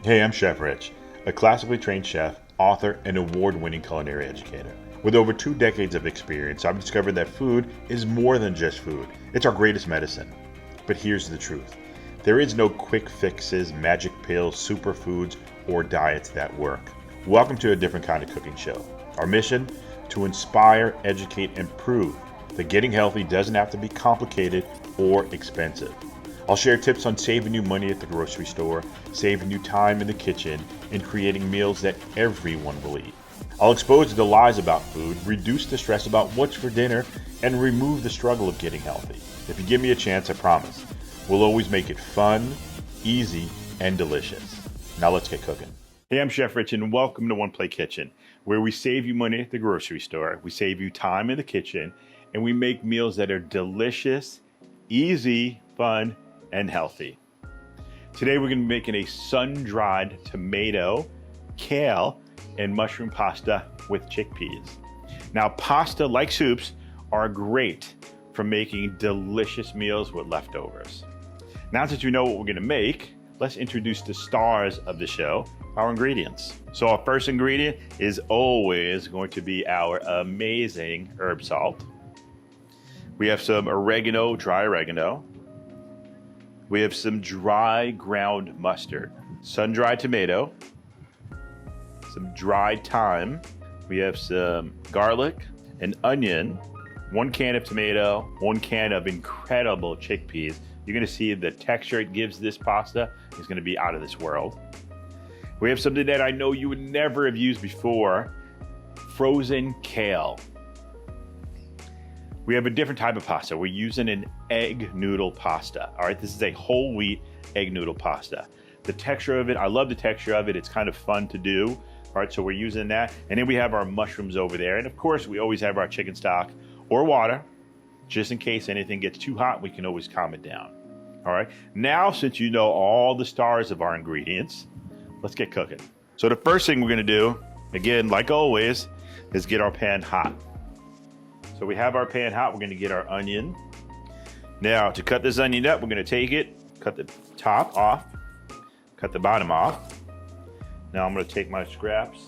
Hey, I'm Chef Rich, a classically trained chef, author, and award-winning culinary educator. With over 2 decades of experience, I've discovered that food is more than just food. It's our greatest medicine. But here's the truth. There is no quick fixes, magic pills, superfoods, or diets that work. Welcome to a different kind of cooking show. Our mission? To inspire, educate, and prove that getting healthy doesn't have to be complicated or expensive. I'll share tips on saving you money at the grocery store, saving you time in the kitchen, and creating meals that everyone will eat. I'll expose the lies about food, reduce the stress about what's for dinner, and remove the struggle of getting healthy. If you give me a chance, I promise, we'll always make it fun, easy, and delicious. Now let's get cooking. Hey, I'm Chef Rich, and welcome to One Plate Kitchen, where we save you money at the grocery store, we save you time in the kitchen, and we make meals that are delicious, easy, fun, and healthy. Today we're going to be making a sun-dried tomato, kale, and mushroom pasta with chickpeas. Now, pasta, like soups, are great for making delicious meals with leftovers. Now that you know what we're going to make, let's introduce the stars of the show, our ingredients. So our first ingredient is always going to be our amazing herb salt. We have some oregano, dry oregano. We have some dry ground mustard, sun-dried tomato, some dried thyme. We have some garlic, an onion, 1 can of tomato, 1 can of incredible chickpeas. You're gonna see the texture it gives this pasta is gonna be out of this world. We have something that I know you would never have used before, frozen kale. We have a different type of pasta. We're using an egg noodle pasta. All right, this is a whole wheat egg noodle pasta. The texture of it, I love the texture of it. It's kind of fun to do. All right, so we're using that. And then we have our mushrooms over there. And of course, we always have our chicken stock or water, just in case anything gets too hot, we can always calm it down. All right, now since you know all the stars of our ingredients, let's get cooking. So the first thing we're gonna do, again, like always, is get our pan hot. So we have our pan hot, we're gonna get our onion. Now to cut this onion up, we're gonna take it, cut the top off, cut the bottom off. Now I'm gonna take my scraps,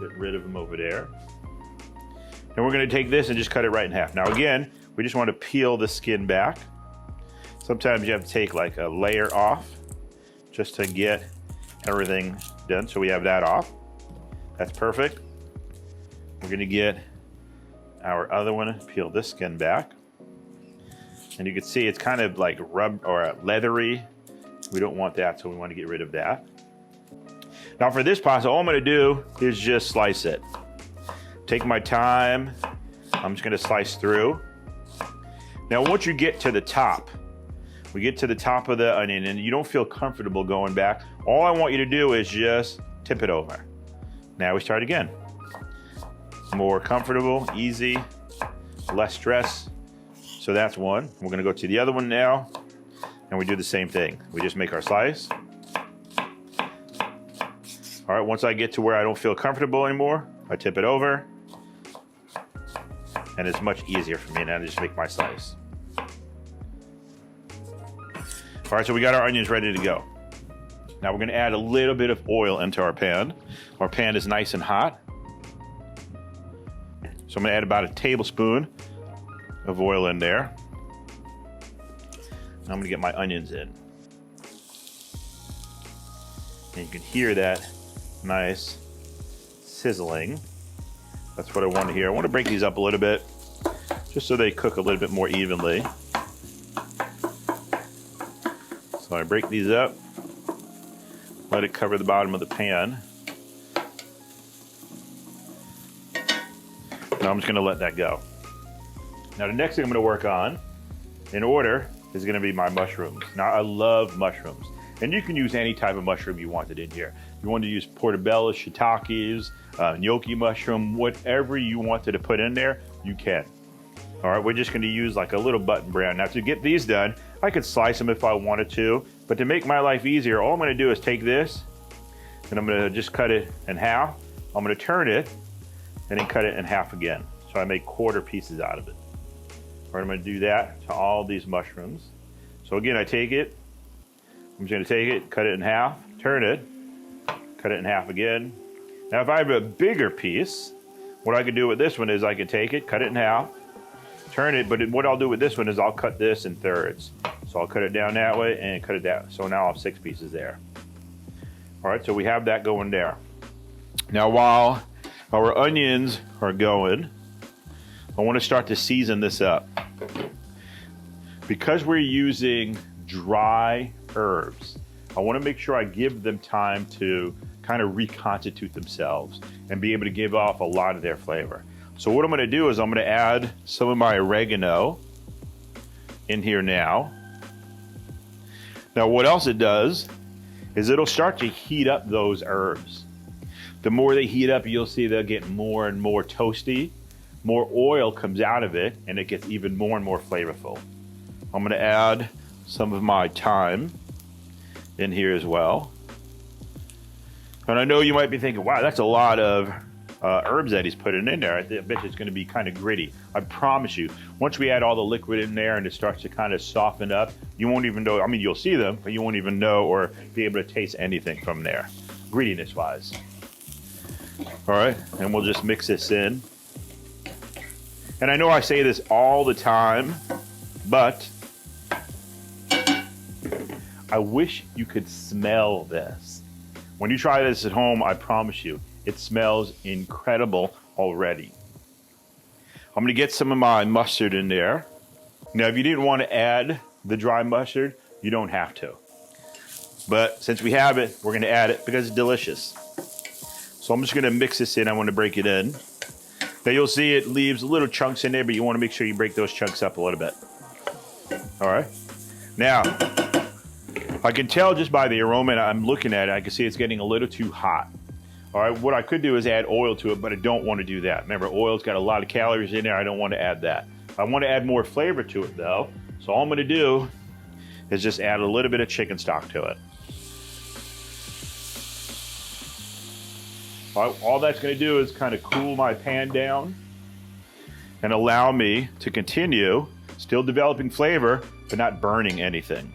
get rid of them over there. And we're gonna take this and just cut it right in half. Now again, we just wanna peel the skin back. Sometimes you have to take like a layer off just to get everything done. So we have that off. That's perfect. We're gonna get our other one, peel this skin back. And you can see it's kind of like rub or leathery. We don't want that, so we want to get rid of that. Now for this pasta, all I'm gonna do is just slice it. Take my time, I'm just gonna slice through. Now once you get to the top, we get to the top of the onion and you don't feel comfortable going back, all I want you to do is just tip it over. Now we start again. More comfortable, easy, less stress. So that's one. We're gonna go to the other one now, and we do the same thing. We just make our slice. All right, once I get to where I don't feel comfortable anymore, I tip it over, and it's much easier for me now to just make my slice. All right, so we got our onions ready to go. Now we're gonna add a little bit of oil into our pan. Our pan is nice and hot. So I'm gonna add about a tablespoon of oil in there. Now I'm gonna get my onions in. And you can hear that nice sizzling. That's what I want to hear. I want to break these up a little bit, just so they cook a little bit more evenly. So I break these up, let it cover the bottom of the pan. Now I'm just gonna let that go. Now the next thing I'm gonna work on, in order, is gonna be my mushrooms. Now I love mushrooms. And you can use any type of mushroom you wanted in here. You want to use portobello, shiitakes, gnocchi mushroom, whatever you wanted to put in there, you can. All right, we're just gonna use like a little button brown. Now to get these done, I could slice them if I wanted to, but to make my life easier, all I'm gonna do is take this, and I'm gonna just cut it in half. I'm gonna turn it, and then cut it in half again. So I make quarter pieces out of it. All right, I'm gonna do that to all these mushrooms. So again, I take it, I'm just gonna take it, cut it in half, turn it, cut it in half again. Now if I have a bigger piece, what I could do with this one is I could take it, cut it in half, turn it, but what I'll do with this one is I'll cut this in thirds. So I'll cut it down that way and cut it down. So now I'll have 6 pieces there. All right, so we have that going there. Now while our onions are going, I want to start to season this up. Because we're using dry herbs, I want to make sure I give them time to kind of reconstitute themselves and be able to give off a lot of their flavor. So what I'm going to do is I'm going to add some of my oregano in here now. Now what else it does is it'll start to heat up those herbs. The more they heat up, you'll see they'll get more and more toasty. More oil comes out of it, and it gets even more and more flavorful. I'm going to add some of my thyme in here as well. And I know you might be thinking, wow, that's a lot of herbs that he's putting in there. I bet it's going to be kind of gritty. I promise you, once we add all the liquid in there and it starts to kind of soften up, you won't even know, I mean, you'll see them, but you won't even know or be able to taste anything from there, grittiness-wise. All right, and we'll just mix this in. And I know I say this all the time, but I wish you could smell this. When you try this at home, I promise you, it smells incredible already. I'm gonna get some of my mustard in there. Now, if you didn't want to add the dry mustard, you don't have to. But since we have it, we're gonna add it because it's delicious. So I'm just gonna mix this in, I wanna break it in. Now you'll see it leaves little chunks in there, but you wanna make sure you break those chunks up a little bit. All right, now, I can tell just by the aroma I'm looking at it, I can see it's getting a little too hot. All right, what I could do is add oil to it, but I don't want to do that. Remember, oil's got a lot of calories in there. I don't want to add that. I want to add more flavor to it though. So all I'm going to do is just add a little bit of chicken stock to it. All that's going to do is kind of cool my pan down and allow me to continue still developing flavor, but not burning anything.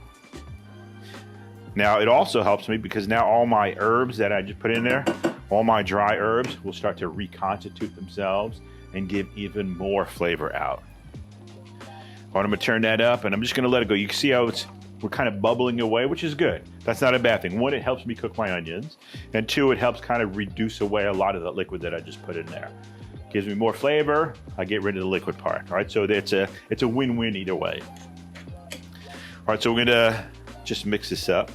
Now it also helps me because now all my herbs that I just put in there, all my dry herbs will start to reconstitute themselves and give even more flavor out. All right, I'm gonna turn that up and I'm just gonna let it go. You can see how we're kind of bubbling away, which is good. That's not a bad thing. One, it helps me cook my onions. And two, it helps kind of reduce away a lot of the liquid that I just put in there. Gives me more flavor, I get rid of the liquid part. All right, so it's a win-win either way. All right, so we're gonna just mix this up.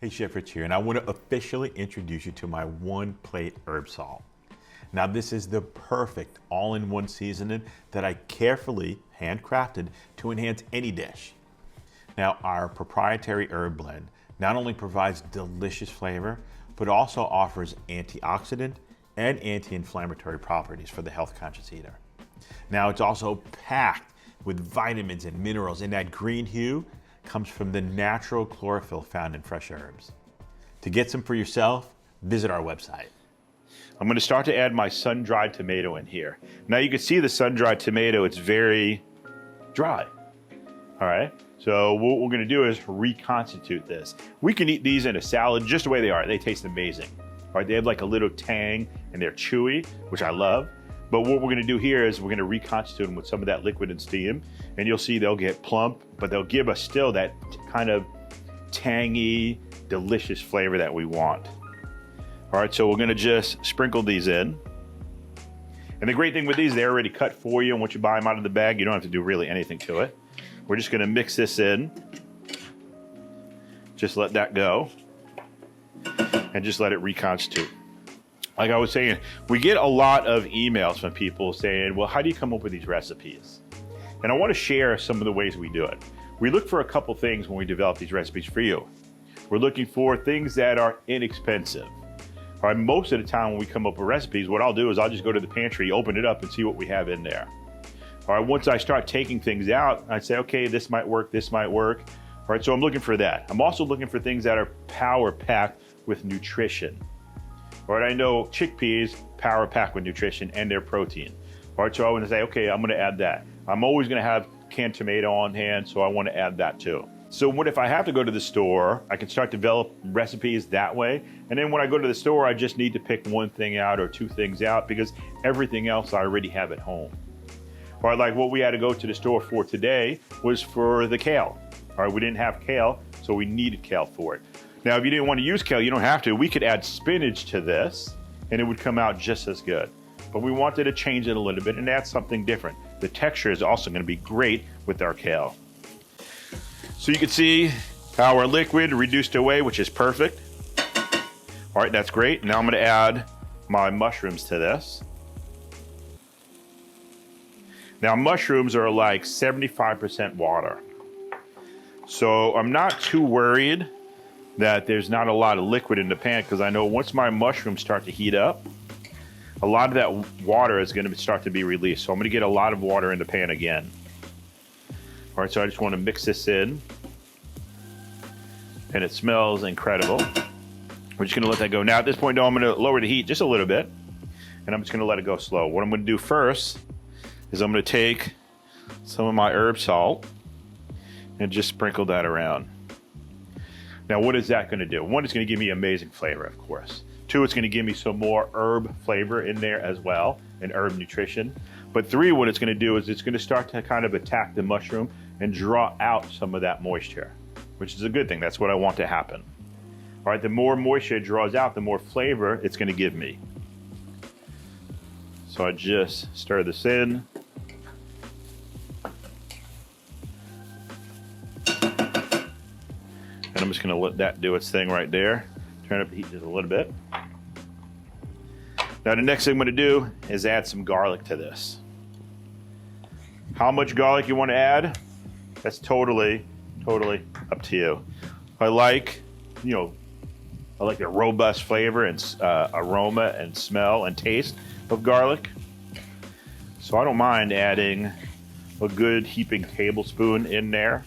Hey, Chef Rich here, and I want to officially introduce you to my one plate herb salt. Now this is the perfect all-in-one seasoning that I carefully handcrafted to enhance any dish. Now our proprietary herb blend not only provides delicious flavor, but also offers antioxidant and anti-inflammatory properties for the health-conscious eater. Now it's also packed with vitamins and minerals, and that green hue comes from the natural chlorophyll found in fresh herbs. To get some for yourself, visit our website. I'm going to start to add my sun-dried tomato in here. Now you can see the sun-dried tomato, it's very dry. All right, so what we're going to do is reconstitute this. We can eat these in a salad just the way they are. They taste amazing. All right, they have like a little tang and they're chewy, which I love. But what we're gonna do here is we're gonna reconstitute them with some of that liquid and steam, and you'll see they'll get plump, but they'll give us still that kind of tangy, delicious flavor that we want. All right, so we're gonna just sprinkle these in. And the great thing with these, they're already cut for you, and once you buy them out of the bag, you don't have to do really anything to it. We're just gonna mix this in. Just let that go, and just let it reconstitute. Like I was saying, we get a lot of emails from people saying, well, how do you come up with these recipes? And I want to share some of the ways we do it. We look for a couple things when we develop these recipes for you. We're looking for things that are inexpensive. All right, most of the time when we come up with recipes, what I'll do is I'll just go to the pantry, open it up, and see what we have in there. All right, once I start taking things out, I say, okay, this might work, this might work. All right, so I'm looking for that. I'm also looking for things that are power-packed with nutrition. All right, I know chickpeas power packed with nutrition and their protein. All right, so I want to say, okay, I'm going to add that. I'm always going to have canned tomato on hand, so I want to add that too. So what if I have to go to the store, I can start to develop recipes that way. And then when I go to the store, I just need to pick one thing out or two things out because everything else I already have at home. All right, like what we had to go to the store for today was for the kale. All right, we didn't have kale, so we needed kale for it. Now, if you didn't want to use kale, you don't have to. We could add spinach to this and it would come out just as good. But we wanted to change it a little bit and add something different. The texture is also going to be great with our kale. So you can see how our liquid reduced away, which is perfect. All right, that's great. Now I'm going to add my mushrooms to this. Now mushrooms are like 75% water. So I'm not too worried that there's not a lot of liquid in the pan because I know once my mushrooms start to heat up, a lot of that water is going to start to be released. So I'm going to get a lot of water in the pan again. All right, so I just want to mix this in. And it smells incredible. We're just going to let that go. Now at this point, though, I'm going to lower the heat just a little bit. And I'm just going to let it go slow. What I'm going to do first is I'm going to take some of my herb salt and just sprinkle that around. Now, what is that going to do? One, it's going to give me amazing flavor, of course. Two, it's going to give me some more herb flavor in there as well, and herb nutrition. But three, what it's going to do is it's going to start to kind of attack the mushroom and draw out some of that moisture, which is a good thing. That's what I want to happen. All right, the more moisture it draws out, the more flavor it's going to give me. So I just stir this in. And I'm just going to let that do its thing right there. Turn up the heat just a little bit. Now the next thing I'm going to do is add some garlic to this. How much garlic you want to add? That's totally up to you. I like the robust flavor and aroma and smell and taste of garlic. So I don't mind adding a good heaping tablespoon in there.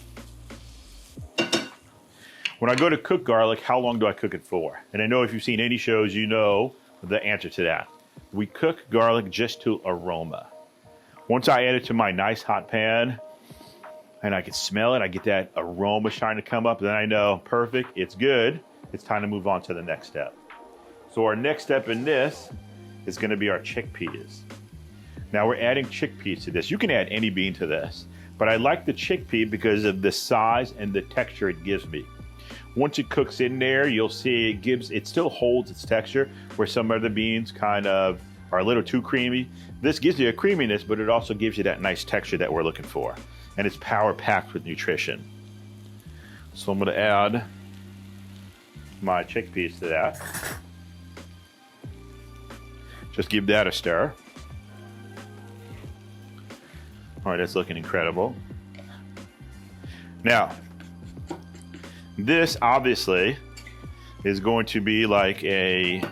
When I go to cook garlic, how long do I cook it for? And I know if you've seen any shows, you know the answer to that. We cook garlic just to aroma. Once I add it to my nice hot pan and I can smell it, I get that aroma starting to come up, then I know, perfect, it's good. It's time to move on to the next step. So our next step in this is going to be our chickpeas. Now we're adding chickpeas to this. You can add any bean to this, but I like the chickpea because of the size and the texture it gives me. Once it cooks in there, you'll see it still holds its texture where some other beans kind of are a little too creamy. This gives you a creaminess, but it also gives you that nice texture that we're looking for. And it's power packed with nutrition. So I'm going to add my chickpeas to that. Just give that a stir. All right, that's looking incredible. Now, this obviously is going to be like a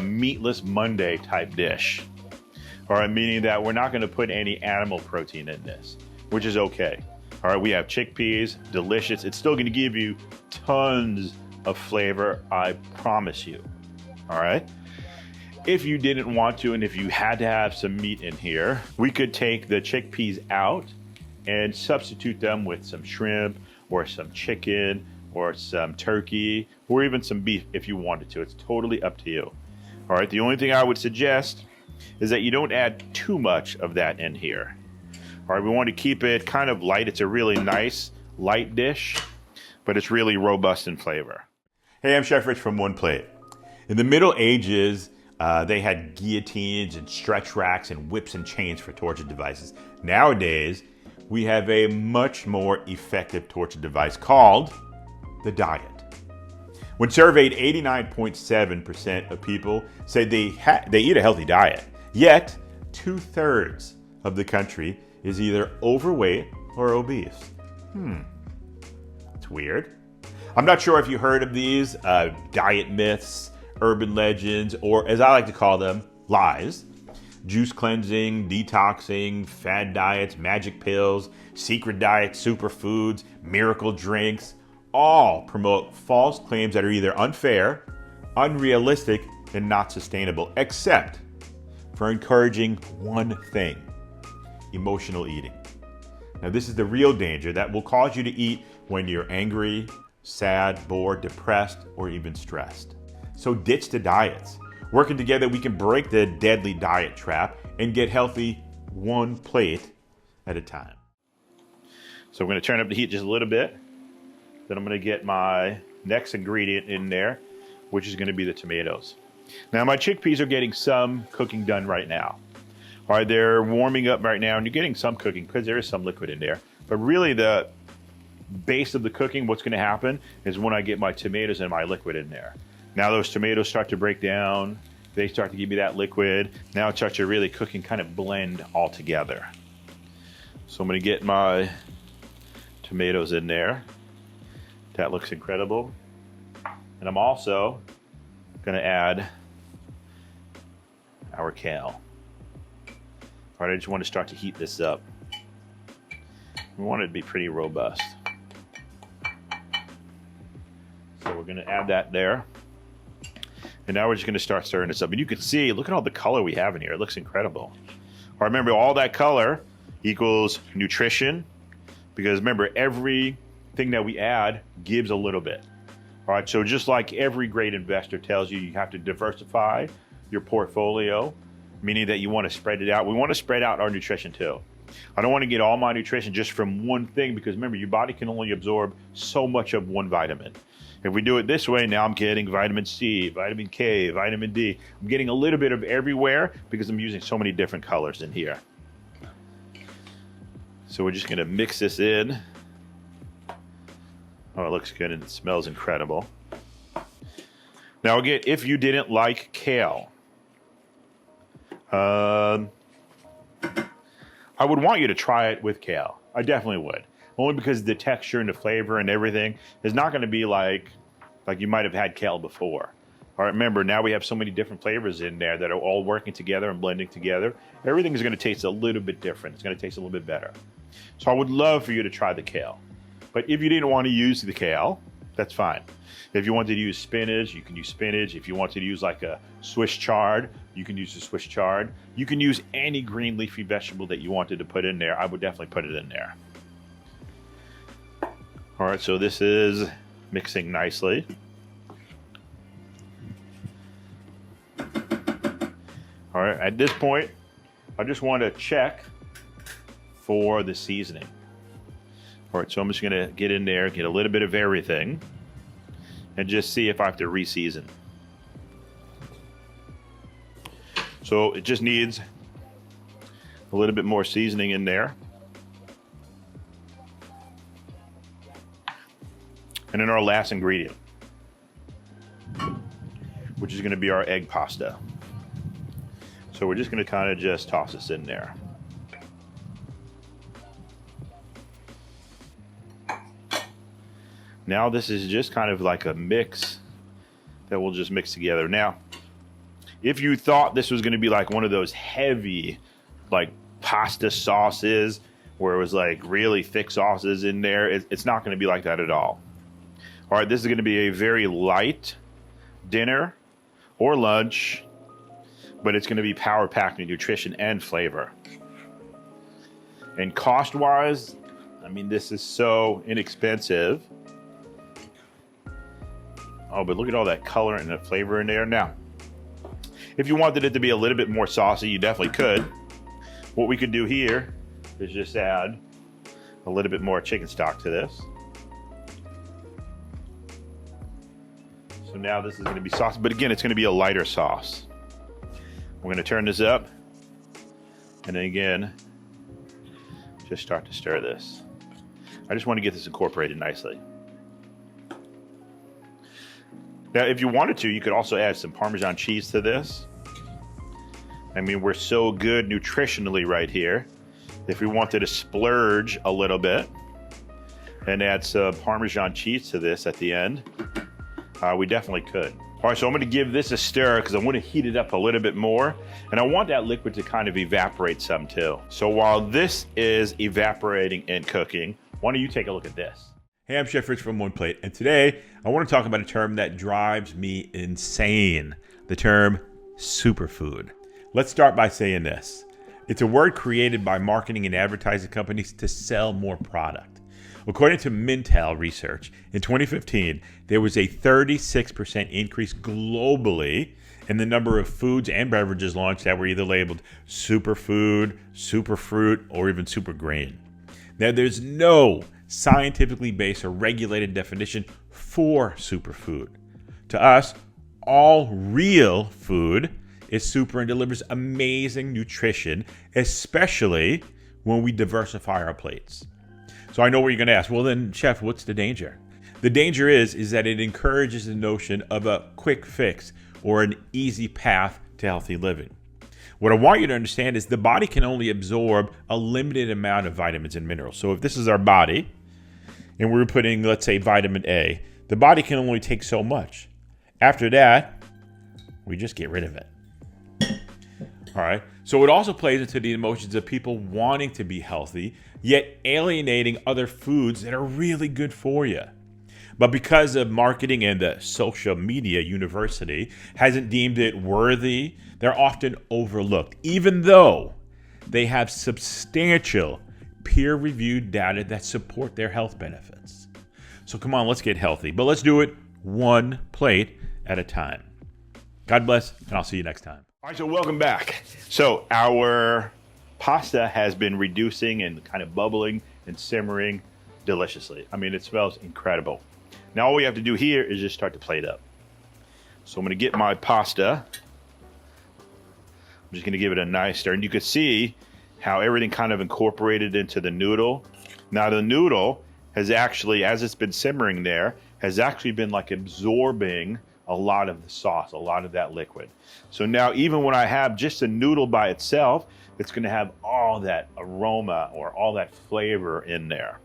meatless Monday type dish. All right, meaning that we're not going to put any animal protein in this, which is okay. All right, we have chickpeas, delicious. It's still going to give you tons of flavor, I promise you. All right. If you didn't want to, and if you had to have some meat in here, we could take the chickpeas out and substitute them with some shrimp or some chicken or some turkey or even some beef if you wanted to. It's totally up to you. All right, the only thing I would suggest is that you don't add too much of that in here. All right, we want to keep it kind of light. It's a really nice light dish, but it's really robust in flavor. Hey, I'm Chef Rich from One Plate. In the Middle Ages, they had guillotines and stretch racks and whips and chains for torture devices. Nowadays, we have a much more effective torture device called the diet. When surveyed, 89.7% of people say they eat a healthy diet, yet 2/3 of the country is either overweight or obese. It's weird. I'm not sure if you heard of these diet myths, urban legends, or as I like to call them, lies. Juice cleansing, detoxing, fad diets, magic pills, secret diets, superfoods, miracle drinks, all promote false claims that are either unfair, unrealistic, and not sustainable, except for encouraging one thing: emotional eating. Now this is the real danger that will cause you to eat when you're angry, sad, bored, depressed, or even stressed. So ditch the diets. Working together, we can break the deadly diet trap and get healthy one plate at a time. So I'm going to turn up the heat just a little bit. Then I'm going to get my next ingredient in there, which is going to be the tomatoes. Now my chickpeas are getting some cooking done right now. All right, they're warming up right now, and you're getting some cooking because there is some liquid in there. But really the base of the cooking, what's going to happen is when I get my tomatoes and my liquid in there. Now those tomatoes start to break down. They start to give me that liquid. Now it starts to really cook and kind of blend all together. So I'm going to get my tomatoes in there. That looks incredible. And I'm also going to add our kale. All right, I just want to start to heat this up. We want it to be pretty robust. So we're going to add that there. And now we're just going to start stirring this up. And you can see, look at all the color we have in here. It looks incredible. All right, remember, all that color equals nutrition. Because remember, everything that we add gives a little bit. All right, so just like every great investor tells you, you have to diversify your portfolio, meaning that you want to spread it out. We want to spread out our nutrition too. I don't want to get all my nutrition just from one thing, because remember, your body can only absorb so much of one vitamin. If we do it this way, now I'm getting vitamin C, vitamin K, vitamin D. I'm getting a little bit of everywhere because I'm using so many different colors in here. So we're just going to mix this in. Oh, it looks good and it smells incredible. Now again, if you didn't like kale, I would want you to try it with kale. I definitely would. Only because the texture and the flavor and everything is not going to be like you might have had kale before. All right, remember, now we have so many different flavors in there that are all working together and blending together. Everything is going to taste a little bit different. It's going to taste a little bit better. So I would love for you to try the kale. But if you didn't want to use the kale, that's fine. If you wanted to use spinach, you can use spinach. If you wanted to use like a Swiss chard, you can use a Swiss chard. You can use any green leafy vegetable that you wanted to put in there. I would definitely put it in there. All right, so this is mixing nicely. All right, at this point, I just want to check for the seasoning. All right, so I'm just gonna get in there, get a little bit of everything, and just see if I have to re-season. So it just needs a little bit more seasoning in there. And then our last ingredient, which is gonna be our egg pasta. So we're just gonna kind of just toss this in there. Now this is just kind of like a mix that we'll just mix together. Now, if you thought this was gonna be like one of those heavy, like pasta sauces, where it was like really thick sauces in there, it's not gonna be like that at all. All right, this is gonna be a very light dinner or lunch, but it's gonna be power-packed in nutrition and flavor. And cost-wise, I mean, this is so inexpensive. Oh, but look at all that color and the flavor in there. Now, if you wanted it to be a little bit more saucy, you definitely could. What we could do here is just add a little bit more chicken stock to this. So now this is going to be saucy, but again, it's going to be a lighter sauce. We're going to turn this up, and then again, just start to stir this. I just want to get this incorporated nicely. Now, if you wanted to, you could also add some Parmesan cheese to this. I mean, we're so good nutritionally right here. If we wanted to splurge a little bit and add some Parmesan cheese to this at the end, we definitely could. All right, so I'm gonna give this a stir because I want to heat it up a little bit more, and I want that liquid to kind of evaporate some too. So while this is evaporating and cooking, why don't you take a look at this? Hey, I'm Chef Rich from One Plate, and today I want to talk about a term that drives me insane, the term superfood. Let's start by saying this. It's a word created by marketing and advertising companies to sell more product. According to Mintel research, in 2015, there was a 36% increase globally in the number of foods and beverages launched that were either labeled superfood, superfruit, or even super grain. Now, there's no scientifically based or regulated definition for superfood. To us, all real food is super and delivers amazing nutrition, especially when we diversify our plates. So I know what you're going to ask. Well, then, Chef, what's the danger? The danger is that it encourages the notion of a quick fix or an easy path to healthy living. What I want you to understand is the body can only absorb a limited amount of vitamins and minerals. So if this is our body and we're putting, let's say, vitamin A, the body can only take so much. After that, we just get rid of it. All right. So it also plays into the emotions of people wanting to be healthy, yet alienating other foods that are really good for you. But because of marketing and the social media university hasn't deemed it worthy, they're often overlooked, even though they have substantial peer-reviewed data that support their health benefits. So come on, let's get healthy, but let's do it one plate at a time. God bless, and I'll see you next time. All right, so welcome back. So our pasta has been reducing and kind of bubbling and simmering deliciously. I mean, it smells incredible. Now all we have to do here is just start to plate up. So I'm gonna get my pasta. I'm just gonna give it a nice stir. And you can see how everything kind of incorporated into the noodle. Now the noodle has actually, as it's been simmering there, has actually been like absorbing a lot of the sauce, a lot of that liquid. So now even when I have just a noodle by itself, it's gonna have all that aroma or all that flavor in there.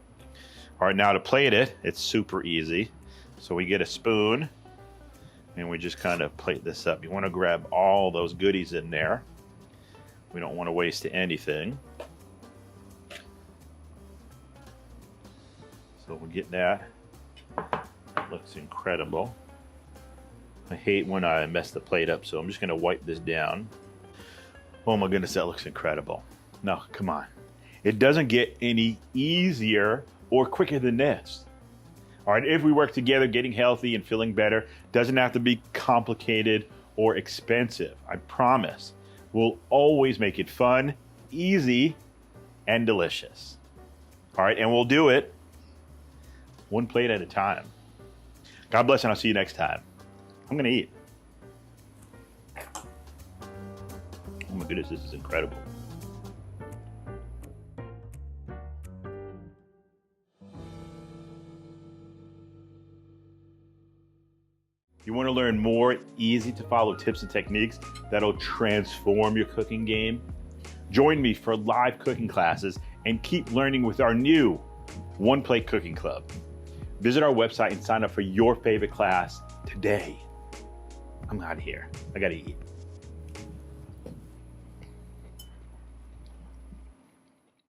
All right, now to plate it, it's super easy. So we get a spoon and we just kind of plate this up. You wanna grab all those goodies in there. We don't wanna waste anything. So we'll get that. Looks incredible. I hate when I mess the plate up, so I'm just gonna wipe this down. Oh my goodness, that looks incredible. No, come on. It doesn't get any easier or quicker than this. All right, if we work together, getting healthy and feeling better doesn't have to be complicated or expensive. I promise. We'll always make it fun, easy, and delicious. All right, and we'll do it one plate at a time. God bless, and I'll see you next time. I'm gonna eat. Oh my goodness, this is incredible. You want to learn more easy to follow tips and techniques that'll transform your cooking game? Join me for live cooking classes and keep learning with our new One Plate Cooking Club. Visit our website and sign up for your favorite class today. I'm out of here. I gotta eat.